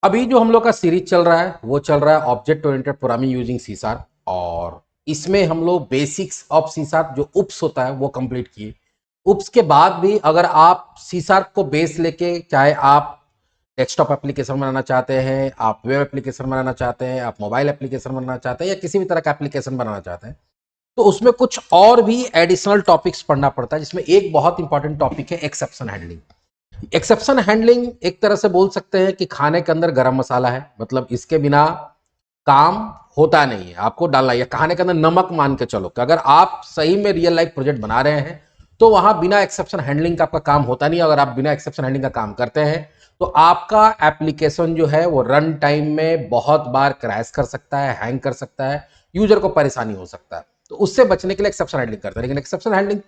अभी जो हम लोग का सीरीज चल रहा है वो चल रहा है object oriented programming using C sharp. और इसमें हम लोग बेसिक्स ऑफ सी शार्प जो उप्स होता है वो कंप्लीट किए। उप्स के बाद भी अगर आप सी शार्प को बेस लेके, चाहे आप डेस्कटॉप एप्लीकेशन बनाना चाहते हैं, आप वेब एप्लीकेशन बनाना चाहते हैं, आप मोबाइल एप्लीकेशन बनाना चाहते हैं या किसी भी तरह का एप्लीकेशन बनाना चाहते हैं, तो उसमें कुछ और भी एडिशनल टॉपिक्स पढ़ना पड़ता है, जिसमें एक बहुत इंपॉर्टेंट टॉपिक है एक्सेप्शन हैंडलिंग। एक्सेप्शन हैंडलिंग एक तरह से बोल सकते हैं कि खाने के अंदर गरम मसाला है, मतलब इसके बिना काम होता नहीं है, आपको डालना है। खाने के अंदर नमक मान के चलो कि अगर आप सही में रियल लाइफ प्रोजेक्ट बना रहे हैं तो वहां बिना एक्सेप्शन हैंडलिंग का आपका काम होता नहीं है। अगर आप बिना एक्सेप्शन हैंडलिंग का काम करते हैं तो आपका एप्लीकेशन जो है वो रन टाइम में बहुत बार क्रैश कर सकता है, हैंग कर सकता है, यूजर को परेशानी हो सकता है। तो उससे बचने के लिए एक्सेप्शन हैंडलिंग करते हैं। लेकिन एक्सेप्शन हैंडलिंग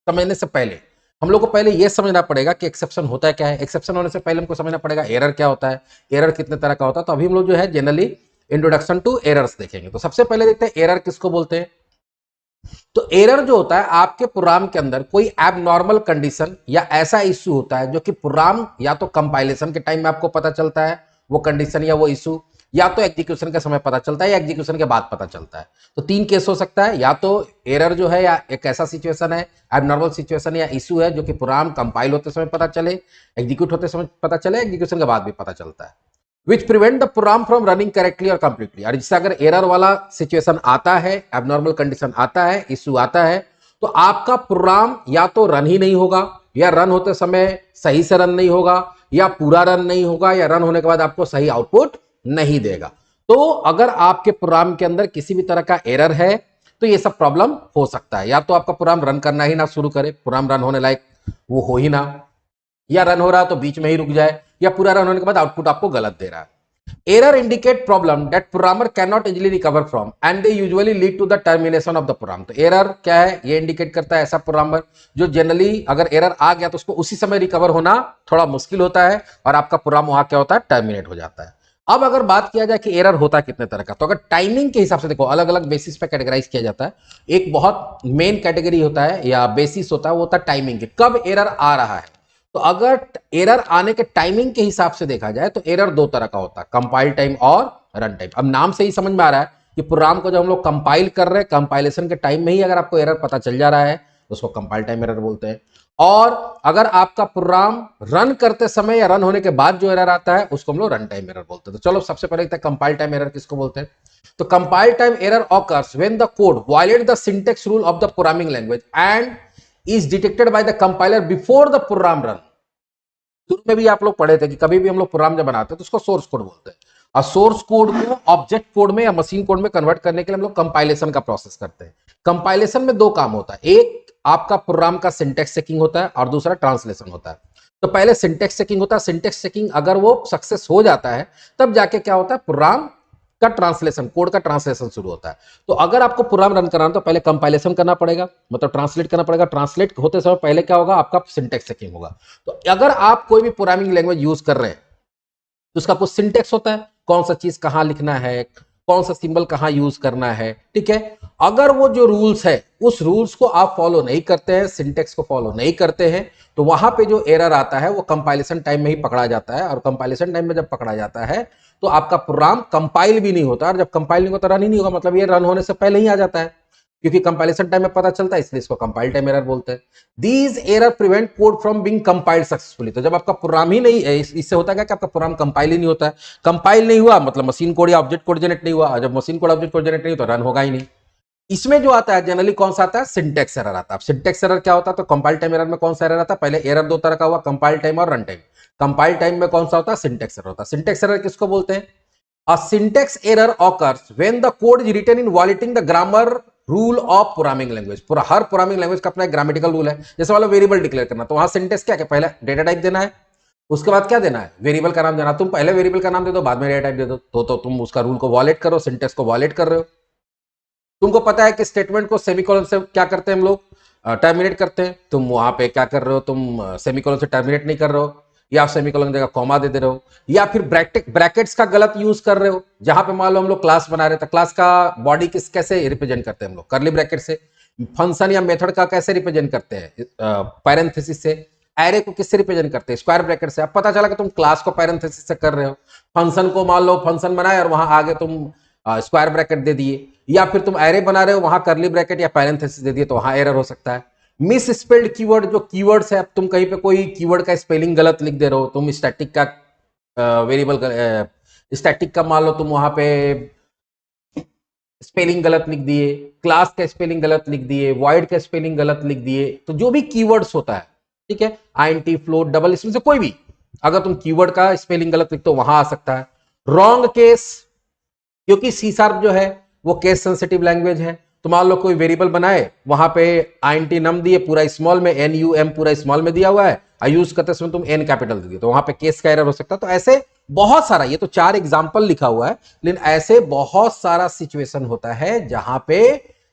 समझने से पहले हम लोग को पहले यह समझना पड़ेगा कि एक्सेप्शन होता है क्या है। एक्सेप्शन होने से पहले हमको समझना पड़ेगा एरर क्या होता है, एरर कितने तरह का होता है। तो अभी हम लोग जो है जनरली इंट्रोडक्शन टू एरर्स देखेंगे। तो सबसे पहले देखते हैं एरर किसको बोलते हैं। तो एरर जो होता है आपके प्रोग्राम के अंदर कोई एबनॉर्मल कंडीशन या ऐसा इश्यू होता है जो कि प्रोग्राम या तो कंपाइलेशन के टाइम में आपको पता चलता है वो कंडीशन या वो इश्यू, या तो एग्जीक्यूशन के समय पता चलता है या एग्जीक्यूशन के बाद पता चलता है। तो तीन केस हो सकता है, या तो एरर जो है या एक ऐसा सिचुएशन है, एबनॉर्मल सिचुएशन या इश्यू है जो कि प्रोग्राम कंपाइल होते समय पता चले, एग्जीक्यूट होते समय पता चले, एग्जीक्यूशन के बाद भी पता चलता है। Which prevent the program from running correctly और कंप्लीटली। और जिससे अगर एरर वाला सिचुएशन आता है, एबनॉर्मल कंडीशन आता है, इश्यू आता है, तो आपका प्रोग्राम या तो रन ही नहीं होगा, या रन होते समय सही से रन नहीं होगा, या पूरा रन नहीं होगा, या रन होने के बाद आपको सही आउटपुट नहीं देगा। तो अगर आपके प्रोग्राम के अंदर किसी भी तरह का एरर है तो ये सब प्रॉब्लम हो सकता है। या तो आपका प्रोग्राम रन करना ही ना शुरू करे, प्रोग्राम रन होने लायक वो हो ही ना, या रन हो रहा तो बीच में ही रुक जाए, या पूरा रन होने के बाद आउटपुट आपको गलत दे रहा है। Error indicate problem that programmer cannot easily recover from and they usually lead to the termination of the program। तो एरर क्या है, ये इंडिकेट करता है ऐसा प्रोग्रामर जो जनरली अगर एरर आ गया तो उसको उसी समय रिकवर होना थोड़ा मुश्किल होता है और आपका प्रोग्राम वहां क्या होता है, टर्मिनेट हो जाता है। अब अगर बात किया जाए कि एरर होता कितने तरह का, तो अगर टाइमिंग के हिसाब से देखो अलग अलग बेसिस पे कैटेगराइज किया जाता है। एक बहुत मेन कैटेगरी होता है या बेसिस होता है, वो होता है टाइमिंग के, कब एरर आ रहा है। तो अगर एरर आने के टाइमिंग के हिसाब से देखा जाए तो एरर दो तरह का होता है, कंपाइल टाइम और रन टाइम। अब नाम से ही समझ में आ रहा है कि प्रोग्राम को जब हम लोग कंपाइल कर रहे हैं, कंपाइलेशन के टाइम में ही अगर आपको एरर पता चल जा रहा है तो उसको कंपाइल टाइम एरर बोलते हैं। और अगर आपका प्रोग्राम रन करते समय या रन होने के बाद जो एरर आता है उसको हम लोग रन टाइम एरर बोलते हैं। तो चलो सबसे पहले कंपाइल टाइम एरर किसको बोलते हैं। तो compile time error occurs when the code violate the syntax rule of the programming language and is detected by the compiler before the program run. शुरू में भी आप लोग पढ़े थे कि कभी भी हम लोग प्रोग्राम जब बनाते हैं तो उसको सोर्स कोड बोलते हैं, और सोर्स कोड को ऑब्जेक्ट कोड में या मशीन कोड में कन्वर्ट करने के लिए हम लोग कंपाइलेशन का प्रोसेस करते हैं। कंपाइलेशन में दो काम होता है, एक आपका प्रोग्राम का सिंटेक्स चेकिंग होता है और दूसरा ट्रांसलेशन होता है। तो पहले सिंटेक्स चेकिंग होता है। सिंटेक्स चेकिंग अगर वो सक्सेस हो जाता है तब जाके क्या होता है, प्रोग्राम का ट्रांसलेशन, कोड का ट्रांसलेशन शुरू होता है। तो अगर आपको प्रोग्राम रन कराना तो पहले कंपाइलेशन करना पड़ेगा, मतलब ट्रांसलेट करना पड़ेगा। ट्रांसलेट होते समय पहले क्या होगा, आपका सिंटेक्स चेकिंग होगा। तो अगर आप कोई भी प्रोग्रामिंग लैंग्वेज यूज कर रहे हैं तो उसका कुछ सिंटेक्स होता है, कौन सा चीज कहां लिखना है, कौन सा सिंबल कहां यूज करना है, ठीक है। अगर वो जो रूल्स है उस रूल्स को आप फॉलो नहीं करते हैं, सिंटेक्स को फॉलो नहीं करते हैं, तो वहां पे जो एरर आता है वो कंपाइलेशन टाइम में ही पकड़ा जाता है। और कंपाइलेशन टाइम में जब पकड़ा जाता है तो आपका प्रोग्राम कंपाइल भी नहीं होता, और जब कंपाइल नहीं होता रन ही नहीं होगा, मतलब ये रन होने से पहले ही आ जाता है, क्योंकि कंपाइलेशन टाइम में पता चलता है, इसलिए इसको कंपाइल टाइम एरर बोलते हैं। These error prevent code from being compiled successfully. तो जब आपका प्रोग्राम ही नहीं है, इससे होता है कि आपका प्रोग्राम कंपाइल ही नहीं होता है। कंपाइल नहीं हुआ मतलब मशीन कोड या ऑब्जेक्ट कोड जनरेट नहीं हुआ, जब machine code object code generate नहीं तो रन होगा ही नहीं। इसमें जो आता है जनरली कौन सा आता है, सिंटेक्स एरर आता है। सिंटेक्स एरर क्या होता है, तो कंपाइल टाइम एरर में कौन सा एरर आता है, पहले एरर दो तरह का हुआ, कंपाइल टाइम और रन टाइम। कंपाइल टाइम में कौन सा होता है, सिंटेक्स एरर होता है। सिंटेक्स एरर किसको बोलते हैं, A syntax error occurs when the code is written in violating the grammar rule of programming language। पूरा हर प्रोग्रामिंग लैंग्वेज का अपना एक ग्रामेटिकल रूल है। जैसे वाला वेरिएबल डिक्लेयर करना, तो वहां सिंटेक्स क्या है, पहले डेटा टाइप देना है, उसके बाद क्या देना है, वेरिएबल का नाम देना। तुम पहले वेरिएबल का नाम दे दो, बाद में डेटा टाइप दे दो, तो तुम उसका रूल को वॉलेट करो, सिंटेक्स को वॉलेट कर रहे हो। तुमको पता है कि स्टेटमेंट को सेमीकोलन से क्या करते हैं हम लोग, टर्मिनेट करते हैं। तुम वहां पे क्या कर रहे हो, तुम सेमीकोलन से टर्मिनेट नहीं कर रहे हो, या सेमीकोलन की जगह कॉमा दे रहे हो, या फिर ब्रैकेट्स का गलत यूज कर रहे हो। जहां पे मान लो हम लोग क्लास बना रहे थे, क्लास का बॉडी कैसे रिप्रेजेंट करते हैं हम लोग, करली ब्रैकेट से। फंक्शन या मेथड का कैसे रिप्रेजेंट करते हैं, पैरेंथेसिस से। एरे को किससे रिप्रेजेंट करते हैं? स्क्वायर ब्रैकेट से। अब पता चला कि तुम क्लास को पैरेंथेसिस से कर रहे हो, फंक्शन को मान लो फंक्शन बनाए और वहां आगे तुम स्क्वायर ब्रैकेट दे दिए, या फिर तुम एरे बना रहे हो वहां करली ब्रैकेट या पैरेंथेसिस दे दिए, तो वहां एरर हो सकता है। मिस स्पेल्ड कीवर्ड, जो कीवर्ड्स है, अब तुम कहीं पे कोई कीवर्ड का स्पेलिंग गलत लिख दे रहे हो, तुम स्टैटिक का वेरिएबल स्टैटिक का मान लो तुम वहां पे स्पेलिंग गलत लिख दिए, क्लास का स्पेलिंग गलत लिख दिए, वॉइड का स्पेलिंग गलत लिख दिए, तो जो भी कीवर्ड्स होता है, ठीक है, आईएनटी, फ्लोट, डबल, इसमें से कोई भी अगर तुम कीवर्ड का स्पेलिंग गलत लिखते हो वहां आ सकता है। रॉन्ग केस, क्योंकि सी शार्प जो है वो केस सेंसिटिव लैंग्वेज है, तो मान लो कोई वेरिएबल बनाए, वहां पे आईएनटी नम दिए पूरा स्मॉल में, एन यू एम पूरा स्मॉल में दिया हुआ है, यूज करते समय तुम एन कैपिटल दे दिए, तो वहां पे केस का एरर हो सकता है। तो ऐसे बहुत सारा, ये तो 4 एग्जाम्पल लिखा हुआ है, लेकिन ऐसे बहुत सारा सिचुएशन होता है जहां पे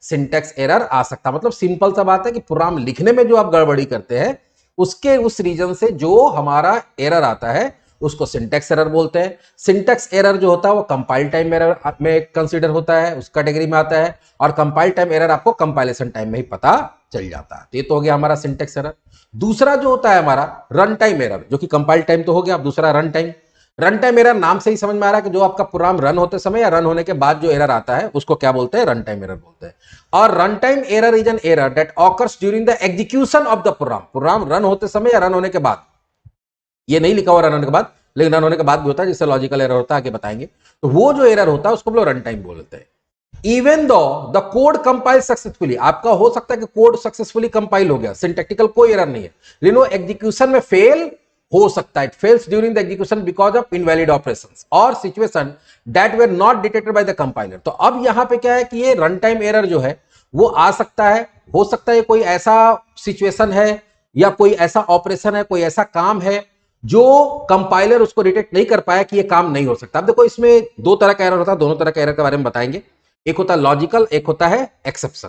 सिंटेक्स एरर आ सकता है। मतलब सिंपल सा बात है कि प्रोग्राम लिखने में जो आप गड़बड़ी करते हैं, उसके उस रीजन से जो हमारा एरर आता है उसको सिंटेक्स एरर बोलते हैं। सिंटेक्स एरर जो होता है वो कंपाइल टाइम एरर में कंसीडर होता है, उस कैटेगरी में आता है, और कंपाइल टाइम एरर आपको कंपाइलेशन टाइम में ही पता चल जाता है। तो ये तो हो गया हमारा सिंटेक्स एरर। दूसरा जो होता है हमारा रन टाइम एरर, जो कि कंपाइल टाइम तो हो गया, अब दूसरा run time. Run time error नाम से ही समझ में आ रहा है कि जो आपका प्रोग्राम रन होते समय या रन होने के बाद जो एरर आता है उसको क्या बोलते हैं? रन टाइम एरर बोलते हैं। और run time error is an error that occurs during the execution of the program. Program run होते समय या रन होने के बाद, ये नहीं लिखा हुआ रन होने के बाद, लेकिन रन होने के बाद भी होता है, जिससे लॉजिकल एरर होता है, आगे बताएंगे। तो वो जो एरर होता है उसको हम लोग रन टाइम बोलते हैं। Even though the code compile successfully, आपका हो सकता है कि कोड सक्सेसफुली कंपाइल हो गया, सिंटैक्टिकल कोई एरर नहीं है, लेकिन वो एग्जीक्यूशन में फेल हो सकता है। It fails during the execution because of invalid operations और situation that were not detected by the compiler. तो अब यहां पे क्या है कि ये रन टाइम एरर जो है वो आ सकता है, हो सकता है कोई ऐसा सिचुएशन है या कोई ऐसा ऑपरेशन है, कोई ऐसा काम है जो कंपाइलर उसको डिटेक्ट नहीं कर पाया कि ये काम नहीं हो सकता। अब देखो इसमें दो तरह का एरर होता है, दोनों तरह का एरर के बारे में बताएंगे। एक होता है लॉजिकल, एक होता है एक्सेप्शन।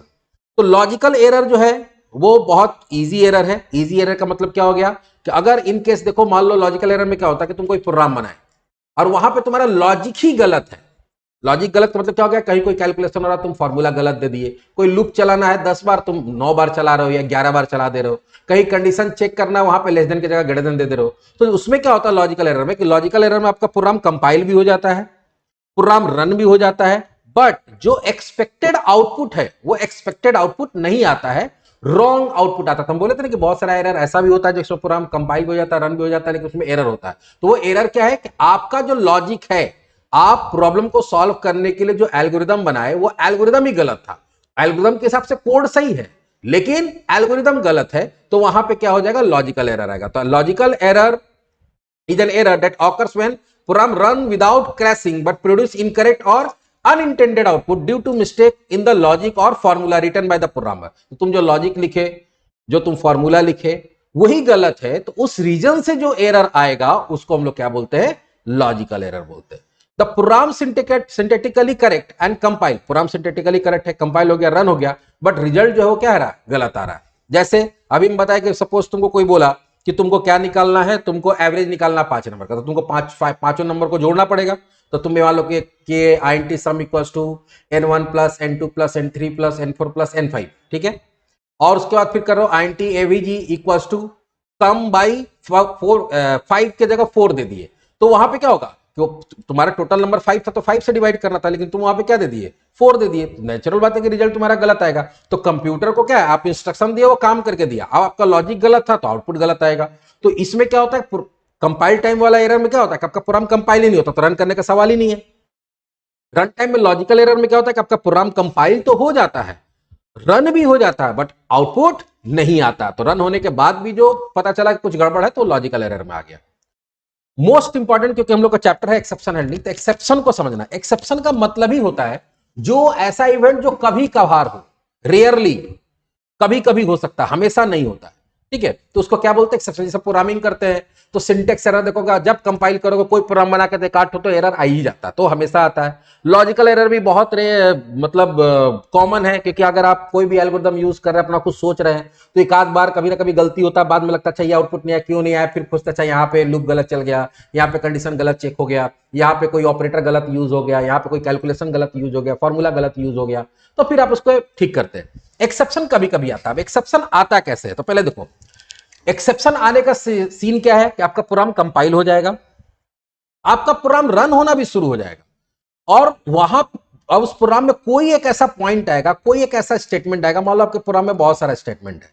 तो लॉजिकल एरर जो है वो बहुत इजी एरर है। इजी एरर का मतलब क्या हो गया कि अगर इन केस देखो, मान लो लॉजिकल एरर में क्या होता है कि तुम कोई प्रोग्राम बनाए और वहां पे तुम्हारा लॉजिक ही गलत है। लॉजिक गलत का मतलब क्या हो गया? कहीं कोई कैलकुलेशन हो रहा, तुम फॉर्मूला गलत दे दिए। कोई लूप चलाना है 10 बार, तुम 9 बार चला रहे हो या 11 बार चला दे रहे हो। कहीं कंडीशन चेक करना है, वहां पे लेस देन की जगह ग्रेटर देन दे दे रहे हो। तो उसमें क्या होता है लॉजिकल एरर में कि लॉजिकल एरर में आपका प्रोग्राम कंपाइल भी हो जाता है, प्रोग्राम रन भी हो जाता है, बट जो एक्सपेक्टेड आउटपुट है वो एक्सपेक्टेड आउटपुट नहीं आता है, रॉन्ग आउटपुट आता है। हम बोले थे ना कि बहुत सारा एरर ऐसा भी होता है जिसमें प्रोग्राम कंपाइल हो जाता है, रन भी हो जाता है, लेकिन उसमें एरर होता है। तो वो एरर क्या है कि आपका जो लॉजिक है, आप प्रॉब्लम को सॉल्व करने के लिए जो एल्गोरिदम बनाए वो एल्गोरिदम ही गलत था। एल्गोरिदम के हिसाब से कोड सही है लेकिन एल्गोरिदम गलत है, तो वहां पे क्या हो जाएगा? लॉजिकल एरर आएगा। तो logical error is an error that occurs when program run without crashing but produce incorrect or unintended output due to mistake in the logic or formula written by the programmer। तो तुम जो logic लिखे, जो तुम formula लिखे वही गलत है, तो उस रीजन से जो एरर आएगा उसको हम लोग क्या बोलते हैं? लॉजिकल एरर बोलते हैं। The program syntactically correct and compile, program syntactically correct है, कंपाइल हो गया, रन हो गया, बट रिजल्ट जो है वो क्या आ रहा है? गलत आ रहा है। जैसे अभी हम बताया कि सपोज तुमको कोई बोला कि तुमको क्या निकालना है, तुमको एवरेज निकालना 5 नंबर का, तो तुमको पांचों नंबर को जोड़ना पड़ेगा। तो तुम मान लो कि INT sum equals to n1 plus n2 plus n3 plus n4 plus n5, ठीक है। और उसके बाद फिर कर रहे हो INT AVG equals to sum by 5 के जगह 4 दे दिए, तो वहां पे क्या होगा कि तुम्हारा टोटल नंबर 5 था तो 5 से डिवाइड करना था, लेकिन तुम वहां पे क्या दे दिए? 4 दे दिए। नेचुरल बात है कि रिजल्ट तुम्हारा गलत आएगा। तो कंप्यूटर को क्या है, आप इंस्ट्रक्शन दिए, वो काम करके दिया, अब आपका लॉजिक गलत था तो आउटपुट गलत आएगा। तो इसमें क्या होता है, कंपाइल टाइम वाला एरर में क्या होता है कि आपका प्रोग्राम कंपाइल ही नहीं होता, तो रन करने का सवाल ही नहीं है। रन टाइम में लॉजिकल एरर में क्या होता है कि आपका प्रोग्राम कंपाइल तो हो जाता है, रन भी हो जाता है, बट आउटपुट नहीं आता। तो रन होने के बाद भी जो पता चला कि कुछ गड़बड़ है तो लॉजिकल एरर में आ गया। मोस्ट इंपॉर्टेंट, क्योंकि हम लोग का चैप्टर है एक्सेप्शन हैंडलिंग, तो एक्सेप्शन को समझना। एक्सेप्शन का मतलब ही होता है जो ऐसा इवेंट जो कभी कभार हो, रेयरली, कभी कभी हो सकता है, हमेशा नहीं होता है, ठीक है, तो उसको क्या बोलते हैं? एक्सेप्शन। जैसे प्रोग्रामिंग करते हैं तो सिंटेक्स एरर देखोगे, जब कंपाइल करोगे कोई प्रोग्राम बना के देखा तो एरर आ ही जाता है, तो हमेशा आता है। लॉजिकल एरर भी बहुत मतलब कॉमन है, क्योंकि अगर आप कोई भी एल्गोरिथम यूज कर रहे हैं, अपना कुछ सोच रहे हैं, तो एक आध बार कभी ना कभी गलती होता है, बाद में लगता है चाहिए आउटपुट नहीं आया, क्यों नहीं आया, फिर पूछता चाहिए यहाँ पे लूप गलत चल गया, यहाँ पे कंडीशन गलत चेक हो गया, यहाँ पे कोई ऑपरेटर गलत यूज हो गया, यहाँ पे कोई कैलकुलेशन गलत यूज हो गया, फॉर्मूला गलत यूज हो गया, तो फिर आप उसको ठीक करते हैं। एक्सेप्शन कभी कभी आता है। एक्सेप्शन आता कैसे है? तो पहले देखो, एक्सेप्शन आने का सीन क्या है कि आपका प्रोग्राम कंपाइल हो जाएगा, आपका प्रोग्राम रन होना भी शुरू हो जाएगा, और वहां अब उस प्रोग्राम में कोई एक ऐसा पॉइंट आएगा, कोई एक ऐसा स्टेटमेंट आएगा, मान लो आपके प्रोग्राम में बहुत सारा स्टेटमेंट है,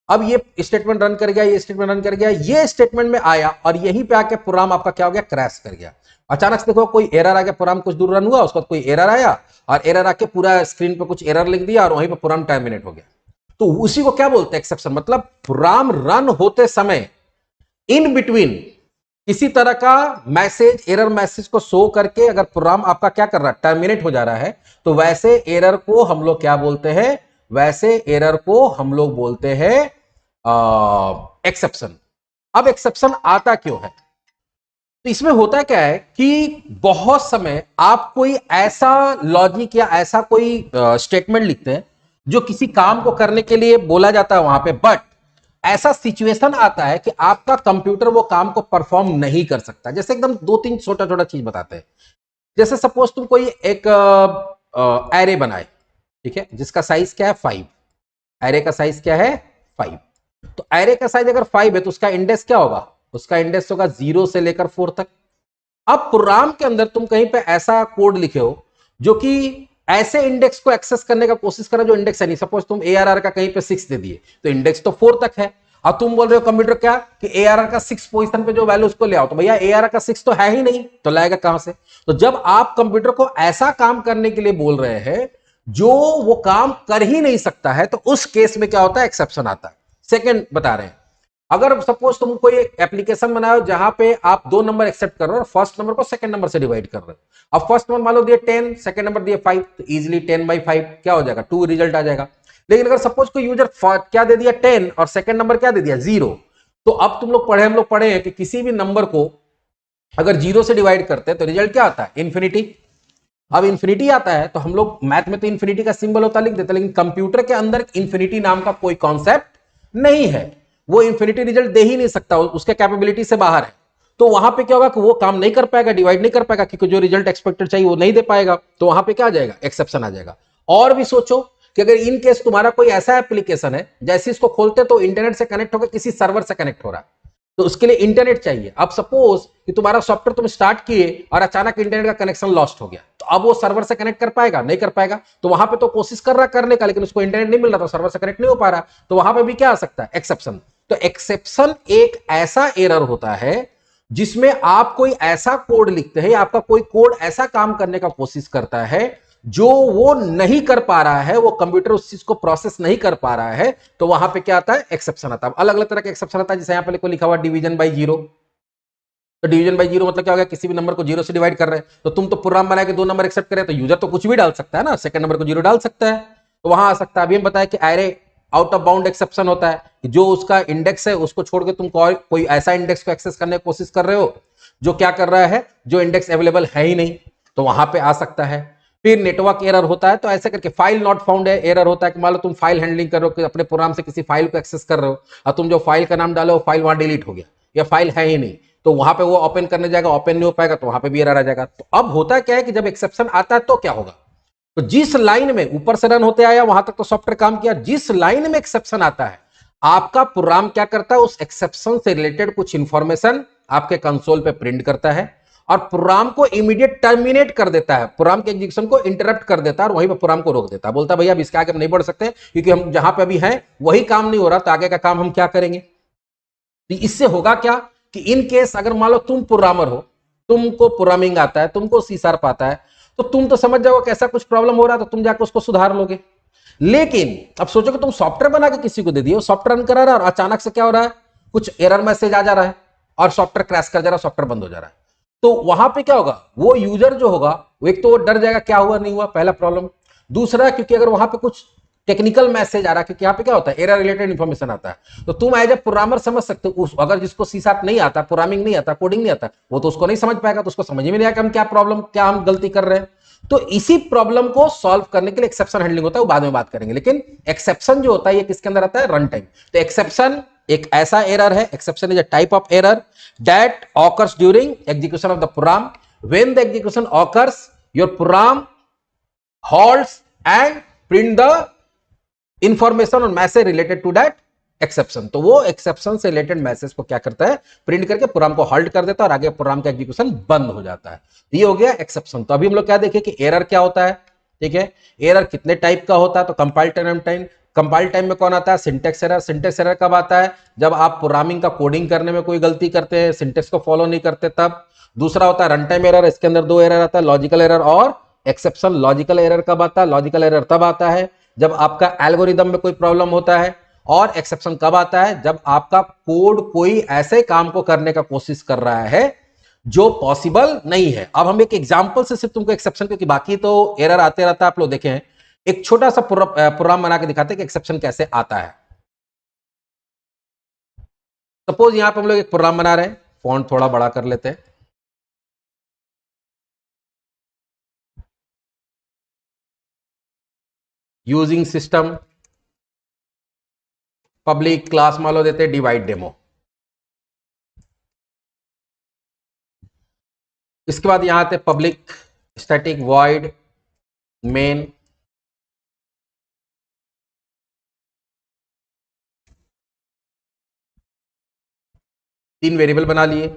अब ये स्टेटमेंट रन कर गया, ये स्टेटमेंट रन कर गया, ये स्टेटमेंट में आया और यहीं पे आके प्रोग्राम आपका क्या हो गया, क्रैश कर गया। अचानक से देखो कोई एरर आ गया, प्रोग्राम कुछ दूर रन हुआ, उसके बाद कोई एरर आया और एरर आके पूरा स्क्रीन पे कुछ एरर लिख दिया और वहीं पे प्रोग्राम टर्मिनेट हो गया। तो उसी को क्या बोलते हैं, एक्सेप्शन। मतलब प्रोग्राम रन होते समय इन बिटवीन किसी तरह का मैसेज, एरर मैसेज को शो करके अगर प्रोग्राम आपका क्या कर रहा है, टर्मिनेट हो जा रहा है, तो वैसे एरर को हम लोग क्या बोलते हैं, वैसे एरर को हम लोग बोलते हैं एक्सेप्शन। अब एक्सेप्शन आता क्यों है, तो इसमें होता क्या है कि बहुत समय आप कोई ऐसा लॉजिक या ऐसा कोई स्टेटमेंट लिखते हैं जो किसी काम को करने के लिए बोला जाता है वहां पे, बट ऐसा सिचुएशन आता है कि आपका कंप्यूटर वो काम को परफॉर्म नहीं कर सकता। जैसे एकदम दो तीन छोटा छोटा चीज बताते हैं। जैसे सपोज तुम कोई एक एरे बनाए, ठीक है, जिसका साइज क्या है 5, एरे का साइज क्या है 5। तो एरे का साइज अगर 5 है तो उसका इंडेक्स क्या होगा, उसका इंडेक्स होगा 0 से लेकर 4 तक। अब प्रोग्राम के अंदर तुम कहीं पे ऐसा कोड लिखे हो जो कि ऐसे इंडेक्स को एक्सेस करने का कोशिश करो जो इंडेक्स है नहीं। सपोज तुम ARR का कहीं पे 6 दे दिए तो इंडेक्स तो 4 तक है, और तुम बोल रहे हो कंप्यूटर क्या कि ARR का 6 पोजीशन पे जो वैल्यू उसको ले आओ, तो भैया ARR का 6 तो है ही नहीं, तो लाएगा कहां से। तो जब आप कंप्यूटर को ऐसा काम करने के लिए बोल रहे हैं जो वो काम कर ही नहीं सकता है, तो उस केस में क्या होता है, एक्सेप्शन आता है। सेकेंड बता रहे हैं, अगर सपोज तुम कोई एप्लीकेशन बनाओ जहां पे आप 2 नंबर एक्सेप्ट कर रहे हो और फर्स्ट नंबर को सेकंड नंबर से डिवाइड कर रहे हो। अब फर्स्ट नंबर मान लो दिए 10, सेकंड नंबर दिए 5, तो इजीली 10/5 क्या हो जाएगा, 2 रिजल्ट आ जाएगा। लेकिन अगर सपोज कोई यूजर क्या दे दिया 10 और सेकंड नंबर क्या दे दिया 0, तो अब हम लोग पढ़े हैं कि किसी भी नंबर को अगर 0 से डिवाइड करते हैं तो रिजल्ट क्या आता है, इंफिनिटी। अब इंफिनिटी आता है तो हम लोग मैथ में तो इंफिनिटी का सिंबल होता लिख देते, लेकिन कंप्यूटर के अंदर इंफिनिटी नाम का कोई कॉन्सेप्ट नहीं है, वो इंफिनिटी रिजल्ट दे ही नहीं सकता, उसके कैपेबिलिटी से बाहर है। तो वहां पे क्या होगा कि वो काम नहीं कर पाएगा, डिवाइड नहीं कर पाएगा, क्योंकि जो रिजल्ट एक्सपेक्टेड चाहिए वो नहीं दे पाएगा। तो वहां पे क्या आ जाएगा, एक्सेप्शन आ जाएगा। और भी सोचो कि अगर इन केस तुम्हारा कोई ऐसा एप्लीकेशन है, जैसे इसको खोलते तो इंटरनेट से कनेक्ट होकर किसी सर्वर से कनेक्ट हो रहा है, तो उसके लिए इंटरनेट चाहिए। अब सपोज कि तुम्हारा सॉफ्टवेयर तुम स्टार्ट किए और अचानक इंटरनेट का कनेक्शन लॉस्ट हो गया, तो अब वो सर्वर से कनेक्ट कर पाएगा, नहीं कर पाएगा। तो वहां पे तो कोशिश कर रहा करने का, लेकिन उसको इंटरनेट नहीं मिल रहा, तो सर्वर से कनेक्ट नहीं हो पा रहा, तो वहां पे भी क्या आ सकता है, एक्सेप्शन। तो एक्सेप्शन एक ऐसा एरर होता है जिसमें आप कोई ऐसा कोड लिखते हैं, आपका कोई कोड ऐसा काम करने का कोशिश करता है जो वो नहीं कर पा रहा है, वो कंप्यूटर उस चीज को प्रोसेस नहीं कर पा रहा है, तो वहां पे क्या आता है, एक्सेप्शन आता है। अलग अलग तरह के एक्सेप्शन आता है, जैसे यहां पे को लिखा हुआ डिवीजन बाय 0। तो डिवीजन बाय 0 मतलब क्या हो गया, किसी भी नंबर को 0 से डिवाइड कर रहे हैं, तो तुम तो प्रोग्राम बना के 2 नंबर एक्सेप्ट करें, तो यूजर तो कुछ भी डाल सकता है ना, सेकंड नंबर को 0 डाल सकता है, तो वहां आ सकता है। अभी हम बताया कि array out of bound exception होता है कि जो उसका इंडेक्स है उसको छोड़ के तुम कोई ऐसा इंडेक्स को एक्सेस करने की कोशिश कर रहे हो जो क्या कर रहा है, जो इंडेक्स अवेलेबल है ही नहीं, तो वहां पे आ सकता है। फिर नेटवर्क एरर होता है, तो ऐसे करके फाइल नॉट फाउंड है एरर होता है कि मान लो तुम फाइल हैंडलिंग कर रहे हो, अपने प्रोग्राम से किसी फाइल को एक्सेस कर रहे हो और तुम जो फाइल का नाम डालो वो फाइल वहां डिलीट हो गया, या फाइल है ही नहीं, तो वहां पे वो ओपन करने जाएगा, ओपन नहीं हो पाएगा, तो वहां पे भी एरर आ जाएगा। तो अब होता क्या है कि जब एक्सेप्शन आता है तो क्या होगा, तो जिस लाइन में ऊपर से रन होते आया वहां तक तो सॉफ्टवेयर काम किया, जिस लाइन में एक्सेप्शन आता है आपका प्रोग्राम क्या करता है, उस एक्सेप्शन से रिलेटेड कुछ इंफॉर्मेशन आपके कंसोल पे प्रिंट करता है और प्रोग्राम को इमीडिएट टर्मिनेट कर देता है, प्रोग्राम के एग्जीक्यूशन को इंटरप्ट कर देता है और वहीं पर प्रोग्राम को रोक देता है। बोलता है भैया अब इसके आगे हम नहीं बढ़ सकते क्योंकि हम जहां पे अभी हैं वही काम नहीं हो रहा, तो आगे का काम हम क्या करेंगे। तो इससे होगा क्या कि इन केस अगर मान लो तुम प्रोग्रामर हो, तुमको प्रोग्रामिंग आता है, तुमको C# आता है, तो तुम तो समझ जाओगे कैसा कुछ प्रॉब्लम हो रहा है, तो तुम जाकर उसको सुधार लोगे। लेकिन अब सोचो कि तुम सॉफ्टवेयर बना के किसी को दे दिए, सॉफ्टवेयर रन करा रहा है और अचानक से क्या हो रहा है, कुछ एरर मैसेज आ जा रहा है और सॉफ्टवेयर क्रैश कर जा रहा है, सॉफ्टवेयर बंद हो जा रहा है, तो वहां पे क्या होगा, वो यूजर जो होगा वो एक तो वो डर जाएगा क्या हुआ नहीं हुआ, पहला प्रॉब्लम। दूसरा क्योंकि अगर वहां पे कुछ टेक्निकल मैसेज आ रहा है, क्योंकि यहाँ पे क्या होता है एरर रिलेटेड इंफॉर्मेशन आता है, तो तुम एज ए प्रोग्रामर समझ सकते हो। अगर जिसको C# नहीं आता, प्रोग्रामिंग नहीं आता, कोडिंग नहीं आता, वो तो उसको नहीं समझ पाएगा, तो उसको समझ में नहीं आएगा हम क्या प्रॉब्लम, क्या हम गलती कर रहे हैं। तो इसी प्रॉब्लम को सॉल्व करने के लिए एक्सेप्शन हैंडलिंग होता है, वो बाद में बात करेंगे। लेकिन एक्सेप्शन जो होता है ये किसके अंदर आता है, रन टाइम। तो एक्सेप्शन एक ऐसा एरर है, exception is a type of error that occurs during execution of the program. When the execution occurs your program halts and print the information or message related to that exception, तो वो exception से related message को क्या करता है, print करके programme को halt कर देता है और आगे प्रोग्राम का एग्जीक्यूशन बंद हो जाता है। ये हो गया एक्सेप्शन। तो अभी हम लोग क्या देखें कि एरर क्या होता है, ठीक है। एरर कितने टाइप का होता है, तो कंपाइल टाइम, कंपाइल टाइम में कौन आता है, सिंटेक्स एरर। सिंटेक्स एरर कब आता है, जब आप प्रोग्रामिंग का कोडिंग करने में कोई गलती करते हैं, सिंटेक्स को फॉलो नहीं करते तब। दूसरा होता है रन टाइम एरर, इसके अंदर दो एरर आता है, लॉजिकल एरर और एक्सेप्शन। लॉजिकल एरर कब आता है, लॉजिकल एरर तब आता है जब आपका एल्गोरिदम में कोई प्रॉब्लम होता है, और एक्सेप्शन कब आता है, जब आपका कोड कोई ऐसे काम को करने का कोशिश कर रहा है जो पॉसिबल नहीं है। अब हम एक एग्जांपल से सिर्फ तुमको एक्सेप्शन, क्योंकि बाकी तो एरर आते रहता है, आप लोग देखें, एक छोटा सा प्रोग्राम बना के दिखाते हैं कि एक्सेप्शन कैसे आता है। सपोज यहां पे हम लोग एक प्रोग्राम बना रहे हैं, फॉन्ट थोड़ा बड़ा कर लेते हैं। यूजिंग सिस्टम पब्लिक क्लास मान लो देते हैं डिवाइड डेमो। इसके बाद यहां आते पब्लिक स्टैटिक वॉइड मेन, तीन वेरिएबल बना लिए।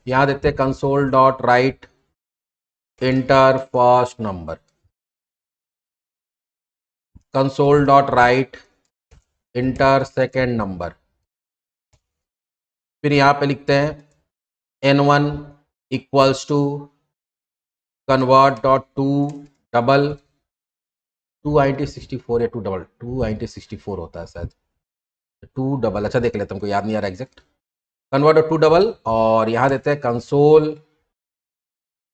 यहां देते console dot write enter first number, console dot write enter second number. फिर यहां पे लिखते हैं n1 equals to convert dot to double, 2INT64 या टू डबल, 2INT64 होता है शायद, टू डबल, अच्छा देख लेते हैं, हमको याद नहीं आ रहा एग्जैक्ट, कन्वर्ट टू डबल। और यहां देते हैं कंसोल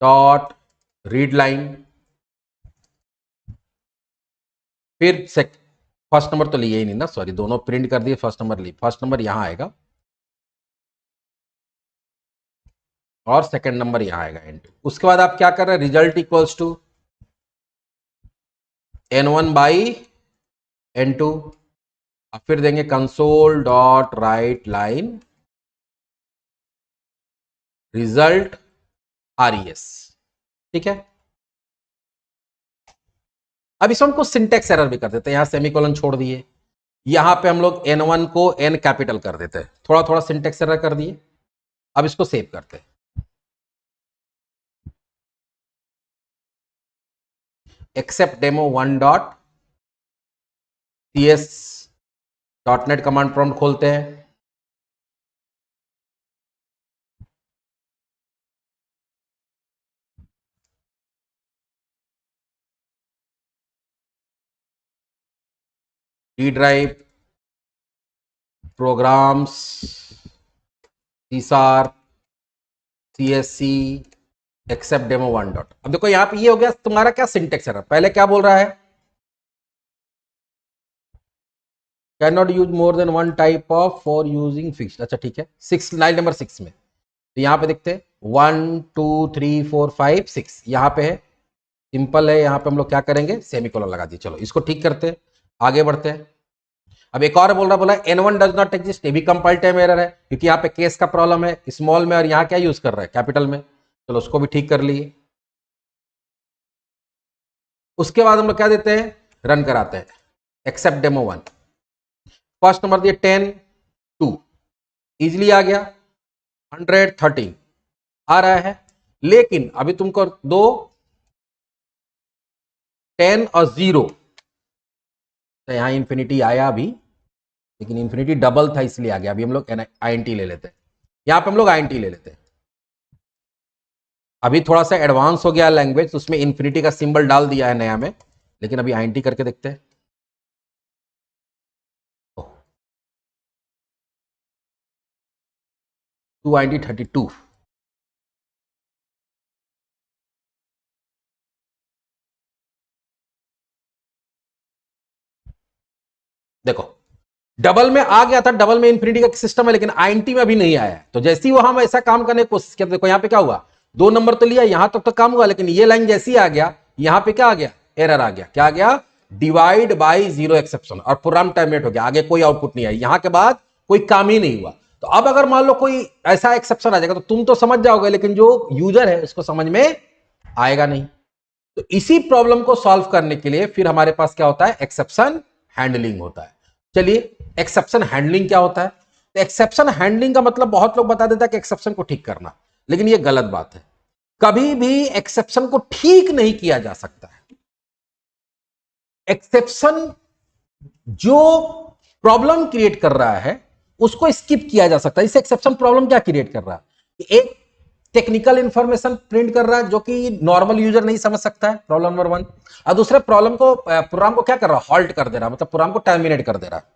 डॉट रीड लाइन। फिर फर्स्ट नंबर तो लिए ही नहीं ना, सॉरी, दोनों प्रिंट कर दिए, फर्स्ट नंबर लिए, फर्स्ट नंबर यहां आएगा और सेकंड नंबर यहां आएगा एंड। उसके बाद आप क्या कर रहे हैं, result equals to n1 by n2। अब फिर देंगे console dot right line result RES, ठीक है। अब इसमें हमको सिंटेक्स एरर भी कर देते हैं, यहां सेमीकोलन छोड़ दिए, यहां पे हम लोग n1 को n कैपिटल कर देते हैं, थोड़ा थोड़ा सिंटेक्स एरर कर दिए। अब इसको सेव करते हैं, except demo one dot CS .NET command prompt खोलते हैं, D drive programs C#, CSC except demo one dot. अब देखो यहां पे ये हो गया तुम्हारा क्या सिंटेक्स एरर। पहले क्या बोल रहा है, can not use more than one type of for using fixed, अच्छा ठीक है, लाइन नंबर 6 में। तो यहां पे देखते हैं 1 2 3 4 5 6 यहां पे है, सिंपल है। यहां पे हम लोग क्या करेंगे, सेमीकोलन लगा दिए। चलो इसको ठीक करते हैं, आगे बढ़ते हैं। अब एक और बोला n1 डज नॉट एग्जिस्ट, ये भी कंपाइल टाइम एरर है, क्योंकि यहाँ पे केस का प्रॉब्लम है स्मॉल में, और यहाँ क्या यूज कर रहा है, कैपिटल में। चलो उसको भी ठीक कर लिए। उसके बाद हम लोग क्या देते हैं, रन कराते हैं, except demo one. First number दिए 10 2, इजिली आ गया, 113 आ रहा है। लेकिन अभी तुमको दो 10 और 0, तो यहां इंफिनिटी आया अभी, लेकिन इंफिनिटी डबल था इसलिए आ गया। अभी हम लोग INT ले लेते हैं, यहां पे हम लोग INT ले लेते हैं। अभी थोड़ा सा एडवांस हो गया लैंग्वेज, तो उसमें इंफिनिटी का सिंबल डाल दिया है नया में, लेकिन अभी INT करके देखते हैं। 2INT32, देखो डबल में आ गया था, डबल में इंफिनिटी का सिस्टम है, लेकिन INT में अभी नहीं आया है। तो जैसे ही वो हम ऐसा काम करने की कोशिश किया, देखो यहाँ पे क्या हुआ, 2 नंबर तो लिया, यहां तक तो काम हुआ, लेकिन ये लाइन जैसी आ गया, यहां पे क्या आ गया, एरर आ गया। क्या आ गया, डिवाइड बाई 0 एक्सेप्शन, और प्रोग्राम टर्मिनेट हो गया, आगे कोई आउटपुट नहीं आई, यहां के बाद कोई काम ही नहीं हुआ। तो अब अगर मान लो कोई ऐसा एक्सेप्शन आ जाएगा तो तुम तो समझ जाओगे, लेकिन जो यूजर है उसको समझ में आएगा नहीं। तो इसी प्रॉब्लम को सॉल्व करने के लिए फिर हमारे पास क्या होता है, एक्सेप्शन हैंडलिंग होता है। चलिए एक्सेप्शन हैंडलिंग क्या होता है? तो एक्सेप्शन हैंडलिंग का मतलब बहुत लोग बता देता है कि एक्सेप्शन को ठीक करना, लेकिन ये गलत बात है। कभी भी एक्सेप्शन को ठीक नहीं किया जा सकता है। एक्सेप्शन जो प्रॉब्लम क्रिएट कर रहा है उसको स्किप किया जा सकता है। इसे एक्सेप्शन प्रॉब्लम क्या क्रिएट कर रहा है? एक टेक्निकल इंफॉर्मेशन प्रिंट कर रहा है जो कि नॉर्मल यूजर नहीं समझ सकता है, प्रॉब्लम नंबर 1। और दूसरे प्रोग्राम को क्या कर रहा है? हॉल्ट कर दे रहा है, मतलब प्रोग्राम को टर्मिनेट कर दे रहा है।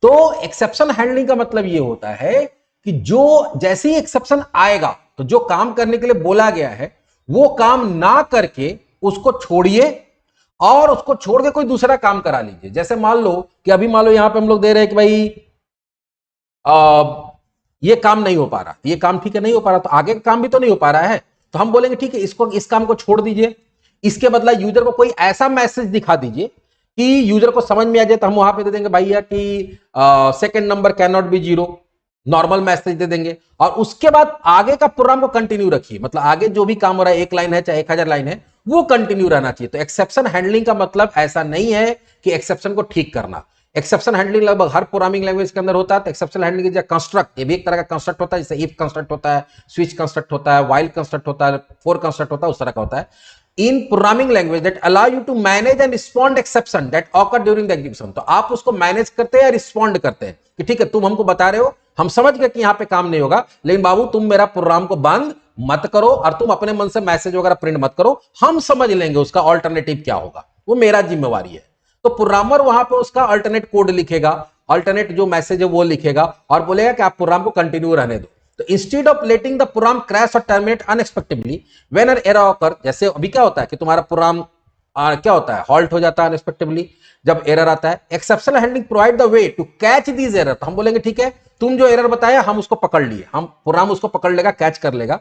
तो एक्सेप्शन हैंडलिंग का मतलब यह होता है कि जो जैसे ही एक्सेप्शन आएगा तो जो काम करने के लिए बोला गया है वो काम ना करके उसको छोड़िए और उसको छोड़ के कोई दूसरा काम करा लीजिए। जैसे मान लो कि अभी मान लो यहां पे हम लोग दे रहे हैं कि भाई ये काम नहीं हो पा रहा, ये काम ठीक है नहीं हो पा रहा, तो आगे का काम भी तो नहीं हो पा रहा है, तो हम बोलेंगे ठीक है इसको, इस काम को छोड़ दीजिए, इसके बदला यूजर को कोई ऐसा मैसेज दिखा दीजिए कि यूजर को समझ में आ जाए। तो हम वहां पे दे देंगे भैया कि second number cannot be 0, normal message दे देंगे। और उसके बाद आगे का प्रोग्राम को कंटिन्यू रखिए, मतलब आगे जो भी काम हो रहा है, 1 लाइन है चाहे 1000 लाइन है, वो कंटिन्यू रहना चाहिए। तो एक्सेप्शन हैंडलिंग का मतलब ऐसा नहीं है कि एक्सेप्शन को ठीक करना। एक्सेप्शन हैंडलिंग लगभग हर प्रोग्रामिंग लैंग्वेज के अंदर होता है। तो एक्सेप्शन हैंडलिंग कंस्ट्रक्ट, ये भी एक तरह का कंस्ट्रक्ट होता है, जैसे इफ कंस्ट्रक्ट होता है, स्विच कंस्ट्रक्ट होता है, व्हाइल कंस्ट्रक्ट होता है, फॉर कंस्ट्रक्ट होता है, उस तरह का होता है in programming language that allow you to manage and respond exception that occur during the execution. तो आप उसको मैनेज करते हैं या रिस्पॉन्ड करते हैं कि ठीक है तुम हमको बता रहे हो, हम समझ गए कि यहां पे काम नहीं होगा, लेकिन बाबू तुम मेरा प्रोग्राम को बंद मत करो और तुम अपने मन से मैसेज वगैरह प्रिंट मत करो, हम समझ लेंगे उसका ऑल्टरनेटिव क्या होगा, वो मेरा जिम्मेवारी है। तो प्रोग्रामर वहां पे उसका अल्टरनेट कोड लिखेगा, अल्टरनेट जो मैसेज है वो लिखेगा और बोलेगा कि आप प्रोग्राम को कंटिन्यू रहने दो। तो instead of letting the program crash और terminate unexpectedly when an error occur, जैसे अभी क्या होता है कि तुम्हारा प्रोग्राम क्या होता है, हॉल्ट हो जाता है अनएक्सपेक्टेडली जब एरर आता है। Exceptional handling provide the way to catch these error. तो हम बोलेंगे ठीक है तुम जो एरर बताया हम उसको पकड़ लिए, हम प्रोग्राम उसको पकड़ लेगा, कैच कर लेगा।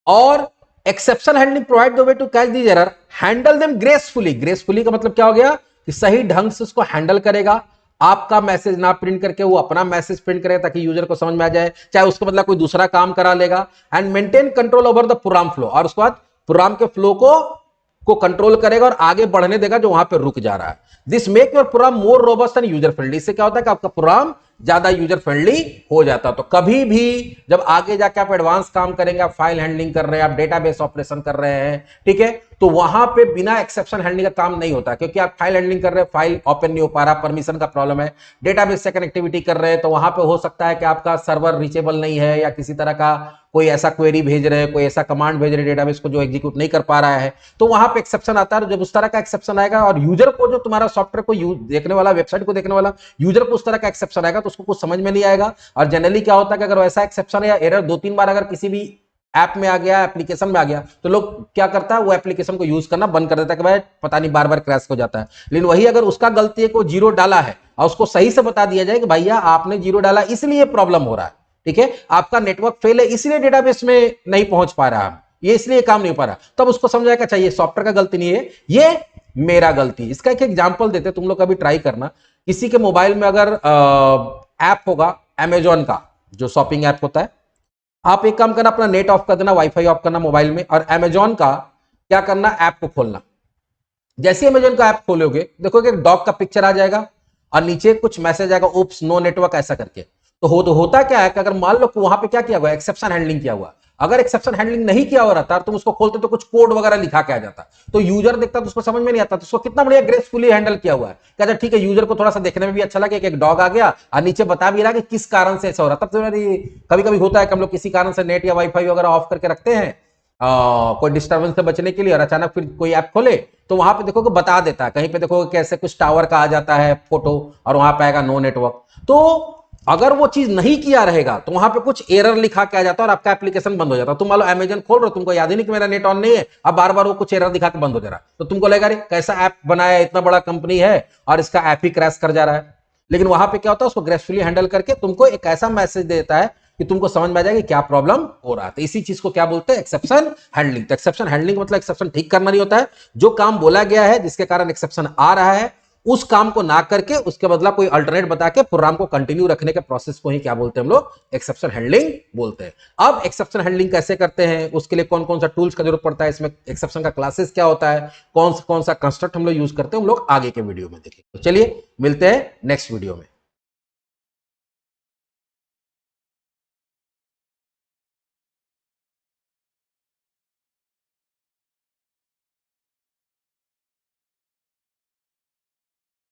और exception handling provide the way to catch these error, handle them gracefully. Gracefully का मतलब क्या हो गया कि सही ढंग से उसको हैंडल करेगा, आपका मैसेज ना प्रिंट करके वो अपना मैसेज प्रिंट करेगा ताकि यूजर को समझ में आ जाए, चाहे उसके बदला कोई दूसरा काम करा लेगा। And maintain control over the program flow, और उसके बाद प्रोग्राम के फ्लो को कंट्रोल करेगा और आगे बढ़ने देगा जो वहां पे रुक जा रहा है। This make your program more robust and user friendly. इससे क्या होता है कि आपका प्रोग्राम ज्यादा यूजर फ्रेंडली हो जाता है। तो कभी भी जब आगे जाके आप एडवांस काम करेंगे, आप फाइल हैंडलिंग कर रहे हैं, आप डेटाबेस ऑपरेशन कर रहे हैं, ठीक है, तो वहां पे बिना एक्सेप्शन हैंडलिंग का काम नहीं होता, क्योंकि आप फाइल हैंडलिंग कर रहे हैं, फाइल ओपन नहीं हो पा रहा, परमिशन का प्रॉब्लम है। डेटाबेस से कनेक्टिविटी कर रहे हैं तो वहां पे हो सकता है कि आपका सर्वर रीचेबल नहीं है या किसी तरह का कोई ऐसा क्वेरी भेज रहे हैं, कोई ऐसा कमांड भेज रहे हैं डेटाबेस को जो एग्जीक्यूट नहीं कर पा रहा है, तो वहां पे एक्सेप्शन आता है। जब उस तरह का एक्सेप्शन आएगा और यूजर को, जो तुम्हारा सॉफ्टवेयर को देखने वाला, वेबसाइट को देखने वाला यूजर को उस तरह का एक्सेप्शन आएगा तो उसको कुछ समझ में नहीं आएगा। और जनरली क्या होता है कि अगर वैसा एक्सेप्शन या एरर 2-3 बार अगर किसी भी ऐप में आ गया, एप्लीकेशन में आ गया, तो लोग क्या करता है, वो एप्लीकेशन को यूज करना बंद कर देता है कि भाई पता नहीं बार बार क्रैश हो जाता है। लेकिन वही अगर उसका गलती है को 0 डाला है और उसको सही से बता दिया जाए कि भैया आपने 0 डाला इसलिए प्रॉब्लम हो रहा है, ठीक है, आपका नेटवर्क फेल है इसलिए डेटाबेस में नहीं पहुंच पा रहा है, ये इसलिए काम नहीं हो पा रहा, तब उसको समझाएगा चाहिए सॉफ्टवेयर का गलती नहीं है, ये मेरा गलती। इसका एक एग्जांपल देते, तुम लोग कभी ट्राई करना, किसी के मोबाइल में अगर ऐप होगा अमेजॉन का जो शॉपिंग ऐप होता है, आप एक काम करना, अपना नेट ऑफ कर देना, वाईफाई ऑफ करना मोबाइल में, और अमेजॉन का क्या करना, ऐप को खोलना। जैसे अमेजॉन का ऐप खोलोगे देखोगे एक डॉग का पिक्चर आ जाएगा और नीचे कुछ मैसेज आएगा, उप्स नो नेटवर्क ऐसा करके। तो होता क्या है कि अगर मान लो कि वहां पे क्या किया हुआ, एक्सेप्शन हैंडलिंग किया हुआ, अगर एक्सेप्शन हैंडलिंग नहीं किया हो रहता तुम उसको खोलते तो कुछ कोड वगैरह लिखा के आ जाता, तो यूजर देखता तो उसको समझ में नहीं आता। तो उसको कितना बढ़िया ग्रेसफुली हैंडल किया हुआ है, कहता ठीक है, यूजर को थोड़ा सा देखने में भी अच्छा लगे, एक डॉग आ गया और नीचे बता भी रहा कि किस कारण से ऐसा हो रहा। तब तो कभी कभी होता है कि हम लोग किसी कारण से नेट या वाईफाई वगैरह ऑफ करके रखते हैं कोई डिस्टर्बेंस से बचने के लिए, और अचानक फिर कोई ऐप खोले तो वहां पे देखोगे बता देता है, कहीं पे देखोगे कैसे कुछ टावर का आ जाता है फोटो और वहां पे आएगा नो नेटवर्क। तो अगर वो चीज नहीं किया रहेगा तो वहां पे कुछ एरर लिखा के आ जाता है और आपका एप्लीकेशन बंद हो जाता है। तुम मान लो अमेजन खोल रहे हो, तुमको याद ही नहीं कि मेरा नेट ऑन नहीं है, अब बार बार वो कुछ एरर दिखा के बंद हो जा रहा है, तो तुमको लगेगा अरे कैसा ऐप बनाया है, इतना बड़ा कंपनी है और इसका ऐप ही क्रैश कर जा रहा है। लेकिन वहां पे क्या होता है, उसको ग्रेसफुली हैंडल करके तुमको एक ऐसा मैसेज देता है कि तुमको समझ में आ जाएगा क्या प्रॉब्लम हो रहा है। तो इसी चीज को क्या बोलते हैं, एक्सेप्शन हैंडलिंग। तो एक्सेप्शन हैंडलिंग मतलब एक्सेप्शन ठीक करना नहीं होता है, जो काम बोला गया है जिसके कारण एक्सेप्शन आ रहा है उस काम को ना करके उसके बदला कोई अल्टरनेट बता के प्रोग्राम को कंटिन्यू रखने के प्रोसेस को ही क्या बोलते हैं हम लोग, एक्सेप्शन हैंडलिंग बोलते हैं। अब एक्सेप्शन हैंडलिंग कैसे करते हैं, उसके लिए कौन कौन सा टूल्स का जरूरत पड़ता है, इसमें एक्सेप्शन का क्लासेस क्या होता है, कौन सा कंस्ट्रक्ट हम लोग यूज करते हैं, हम लोग आगे के वीडियो में देखेंगे। तो चलिए मिलते हैं नेक्स्ट वीडियो में।